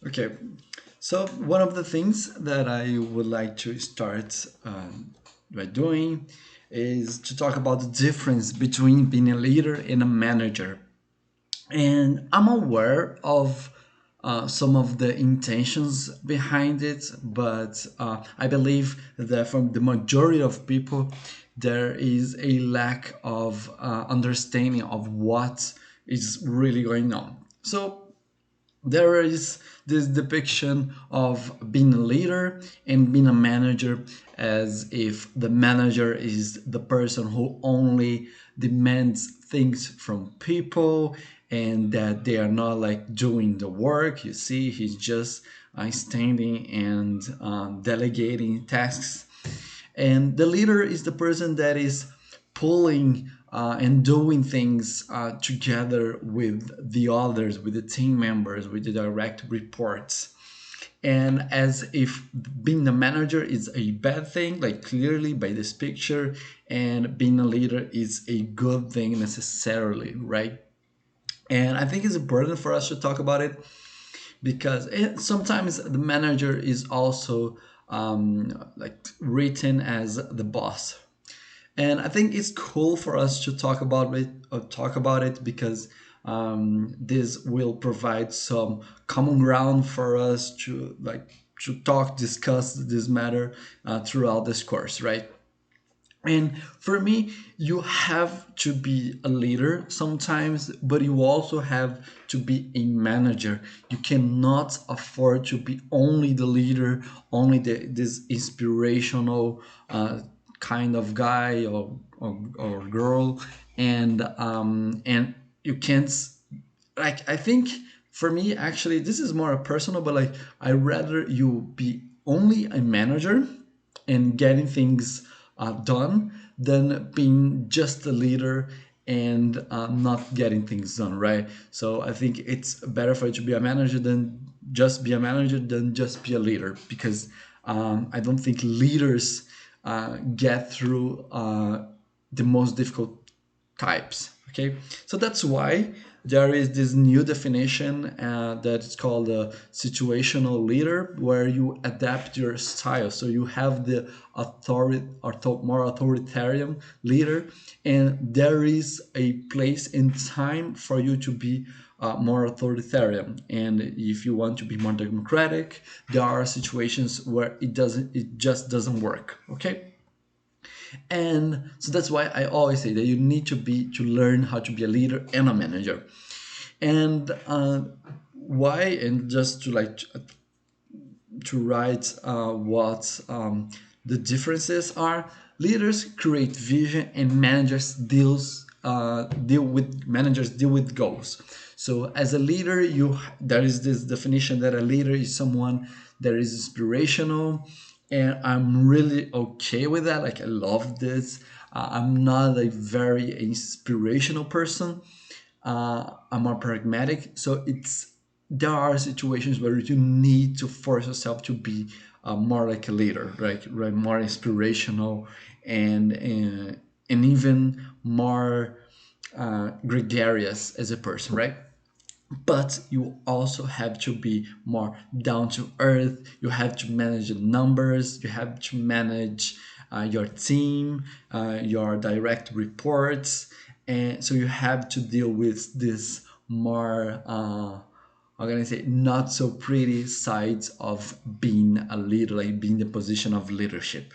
Okay, so one of the things that I would like to start by doing is to talk about the difference between being a leader and a manager. And I'm aware of some of the intentions behind it, but I believe that from the majority of people, there is a lack of understanding of what is really going on. So there is this depiction of being a leader and being a manager as if the manager is the person who only demands things from people and that they are not like doing the work. You see, he's just standing and delegating tasks, and the leader is the person that is pulling and doing things together with the others, with the team members, with the direct reports. And as if being a manager is a bad thing, like clearly by this picture, and being a leader is a good thing necessarily, right? And I think it's important for us to talk about it because sometimes the manager is also like written as the boss, and I think it's cool for us to talk about it because this will provide some common ground for us to discuss this matter throughout this course, right? And for me, you have to be a leader sometimes, but you also have to be a manager. You cannot afford to be only the leader, only this inspirational kind of guy or girl, and you can't like. I think for me, actually, this is more personal, but like I rather you be only a manager and getting things done than being just a leader and not getting things done, right? So I think it's better for you to be a manager than just be a manager than just be a leader, because I don't think leaders get through the most difficult types. Okay, so that's why there is this new definition that is called a situational leader, where you adapt your style. So you have the more authoritarian leader, and there is a place in time for you to be more authoritarian. And if you want to be more democratic, there are situations where it just doesn't work. Okay, and so that's why I always say that you need to learn how to be a leader and a manager. And why? And just to write what the differences are. Leaders create vision, and managers deal with goals. So as a leader, you there is this definition that a leader is someone that is inspirational, and I'm really okay with that. Like I love this. I'm not a very inspirational person. I'm more pragmatic. So it's there are situations where you need to force yourself to be more like a leader, right, more inspirational, and even more gregarious as a person, right? But you also have to be more down to earth. You have to manage the numbers, you have to manage your team, your direct reports, and so you have to deal with this more I'm gonna say not so pretty sides of being a leader, like being the position of leadership.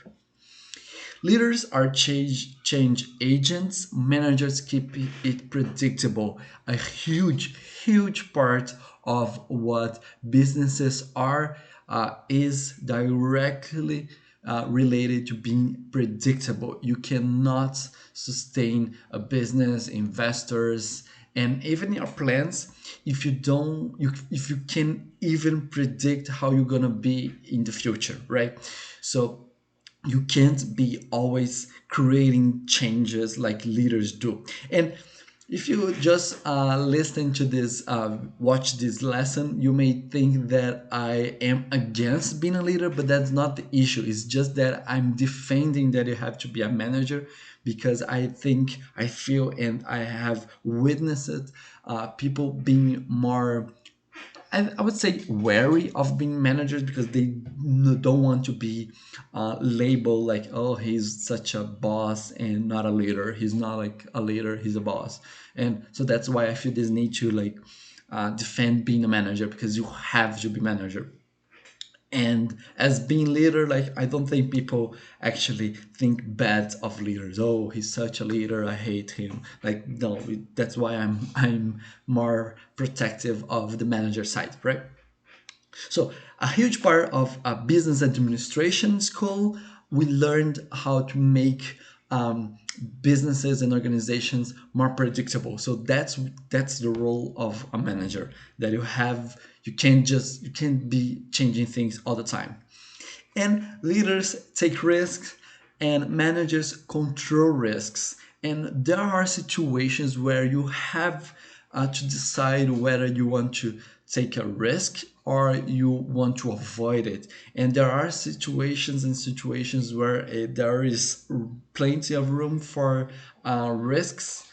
Leaders are change agents. Managers keep it predictable. A huge part of what businesses are is directly related to being predictable. You cannot sustain a business, investors, and even your plans if if you can even predict how you're gonna be in the future, right? So you can't be always creating changes like leaders do. And if you just listen to this, watch this lesson, you may think that I am against being a leader, but that's not the issue. It's just that I'm defending that you have to be a manager, because I feel, and I have witnessed people being more I would say wary of being managers because they don't want to be labeled like, oh, he's such a boss and not a leader. He's not like a leader, he's a boss. And so that's why I feel this need to like defend being a manager, because you have to be manager. And as being leader, like, I don't think people actually think bad of leaders. Oh, he's such a leader, I hate him. Like, no, that's why I'm more protective of the manager side, right? So a huge part of a business administration school, we learned how to make businesses and organizations more predictable. So that's the role of a manager, that you can't be changing things all the time. And leaders take risks and managers control risks. And there are situations where you have to decide whether you want to take a risk or you want to avoid it. And there are situations where there is plenty of room for risks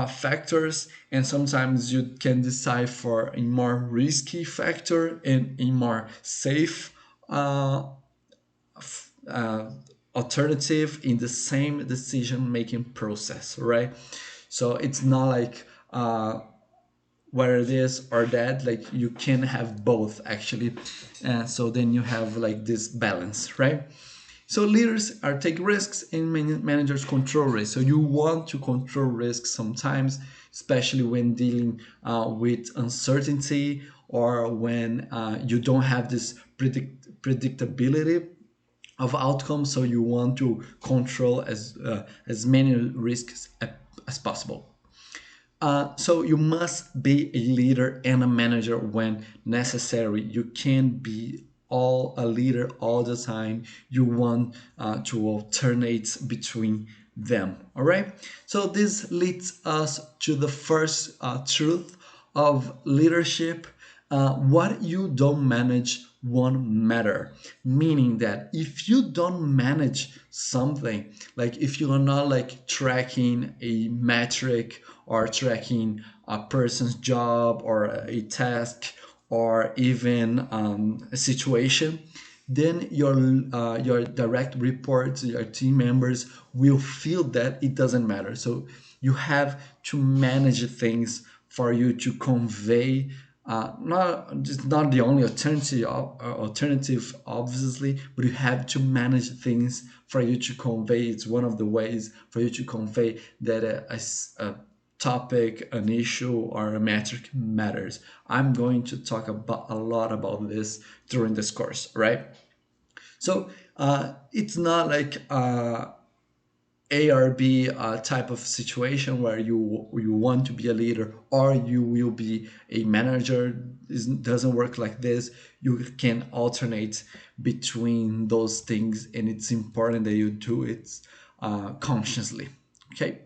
factors, and sometimes you can decide for a more risky factor and a more safe uh, uh, alternative in the same decision making process, right? So it's not like whether it is or that, like you can have both actually. And so then you have like this balance, right? So leaders are take risks and managers control risks. So you want to control risks sometimes, especially when dealing with uncertainty, or when you don't have this predictability of outcomes. So you want to control as many risks as possible. So you must be a leader and a manager when necessary. You can't be all a leader all the time. You want to alternate between them. All right. So this leads us to the first truth of leadership. What you don't manage won't matter. Meaning that if you don't manage something, like if you are not like tracking a metric or tracking a person's job or a task or even a situation, then your direct reports, your team members will feel that it doesn't matter. So you have to manage things for you to convey. Not it's not the only alternative, obviously, but you have to manage things for you to convey. It's one of the ways for you to convey that a topic, an issue, or a metric matters. I'm going to talk about a lot about this during this course, right? So it's not like A or B type of situation where you want to be a leader or you will be a manager. It doesn't work like this. You can alternate between those things, and it's important that you do it consciously. Okay.